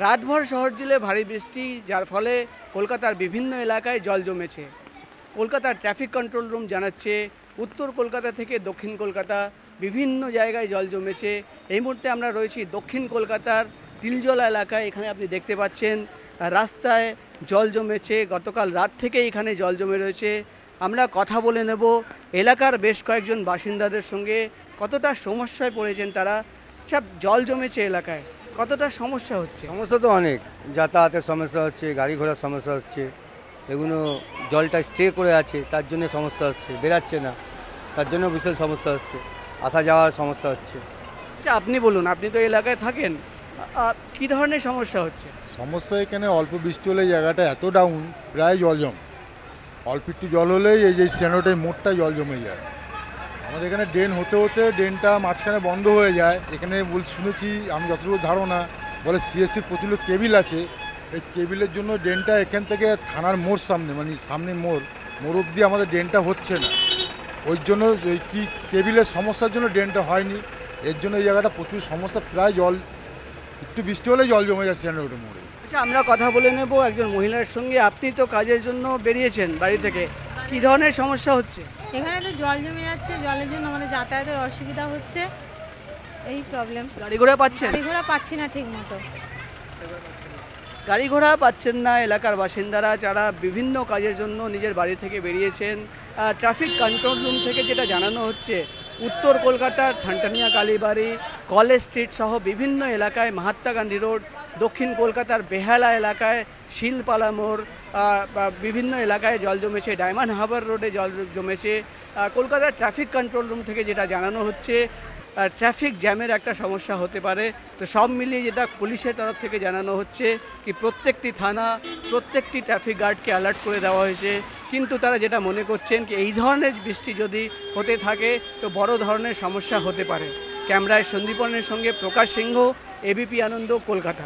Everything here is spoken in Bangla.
রাতভর শহর জুড়ে ভারী বৃষ্টি, যার ফলে কলকাতার বিভিন্ন এলাকায় জল জমেছে। কলকাতার ট্রাফিক কন্ট্রোল রুম জানাচ্ছে উত্তর কলকাতা থেকে দক্ষিণ কলকাতা বিভিন্ন জায়গায় জল জমেছে। এই মুহূর্তে আমরা রয়েছি দক্ষিণ কলকাতার তিলজলা এলাকায়। এখানে আপনি দেখতে পাচ্ছেন রাস্তায় জল জমেছে, গতকাল রাত থেকে এখানে জল জমে রয়েছে। আমরা কথা বলে নেব এলাকার বেশ কয়েকজন বাসিন্দাদের সঙ্গে, কতটা সমস্যায় পড়েছেন তারা। সব জল জমেছে এলাকায়, কতটা সমস্যা হচ্ছে? সমস্যা তো অনেক, যাতায়াতের সমস্যা হচ্ছে, গাড়ি ঘোড়ার সমস্যা হচ্ছে, এগুলো জলটা স্টে করে আছে তার জন্য সমস্যা হচ্ছে, বেরাচ্ছে না তার জন্য বিশাল সমস্যা হচ্ছে, আসা যাওয়ার সমস্যা হচ্ছে। আচ্ছা, আপনি বলুন, আপনি তো এলাকায় থাকেন, কি ধরনের সমস্যা হচ্ছে? সমস্যা এখানে অল্প বৃষ্টি হলে জায়গাটা এত ডাউন, প্রায় জল জম। অল্প একটু জল হলেই এই যে স্ট্যান্ডটাই মোটটা জল জমে যায়। আমাদের এখানে ড্রেন হতে হতে ড্রেনটা মাঝখানে বন্ধ হয়ে যায়। এখানে শুনেছি, আমি যতটুকু ধারণা, বলে সিএসসির প্রচুর কেবিল আছে, এই কেবিলের জন্য ড্রেনটা এখান থেকে থানার মোড় সামনে, মানে সামনে মোড় অবধি আমাদের ড্রেনটা হচ্ছে না। ওই জন্য ওই কি কেবিলের সমস্যার জন্য ড্রেনটা হয়নি। এর জন্য এই জায়গাটা প্রচুর সমস্যা, প্রায় জল একটু বৃষ্টি হলে জল জমে যায় স্ট্যান্ডের মোড়ে। আচ্ছা, আমরা কথা বলে নেব একজন মহিলার সঙ্গে। আপনি তো কাজের জন্য বেরিয়েছেন বাড়ি থেকে, কি ধরনের সমস্যা হচ্ছে? এখানে তো জল জমে যাচ্ছে, জলের জন্য আমাদের যাতায়াতের অসুবিধা হচ্ছে, এই প্রবলেম। গাড়ি ঘোড়া পাচ্ছেন? গাড়ি ঘোড়া পাচ্ছি না ঠিক মতো। গাড়ি ঘোড়া পাচ্ছেন না এলাকার বাসিন্দারা, যারা বিভিন্ন কাজের জন্য নিজের বাড়ি থেকে বেরিয়েছেন। ট্রাফিক কন্ট্রোল রুম থেকে যেটা জানানো হচ্ছে, উত্তর কলকাতার থানটানিয়া কালীবাড়ি, কলেজ স্ট্রিট সহ বিভিন্ন এলাকায়, মহাত্মা গান্ধী রোড, দক্ষিণ কলকাতার বেহালা এলাকায়, শিলপালা মোড়, বিভিন্ন এলাকায় জল জমেছে। ডায়মন্ড হারবার রোডে জল জমেছে। কলকাতার ট্রাফিক কন্ট্রোল রুম থেকে যেটা জানানো হচ্ছে, ট্রাফিক জ্যামের একটা সমস্যা হতে পারে। তো সব মিলিয়ে যেটা পুলিশের তরফ থেকে জানানো হচ্ছে কি প্রত্যেকটি থানা, প্রত্যেকটি ট্রাফিক গার্ডকে অ্যালার্ট করে দেওয়া হয়েছে। কিন্তু তারা যেটা মনে করছেন কি এই ধরনের বৃষ্টি যদি হতে থাকে তো বড় ধরনের সমস্যা হতে পারে। ক্যামেরায় সন্দীপনের সঙ্গে প্রকাশ সিংহ, এবিপি আনন্দ, কলকাতা।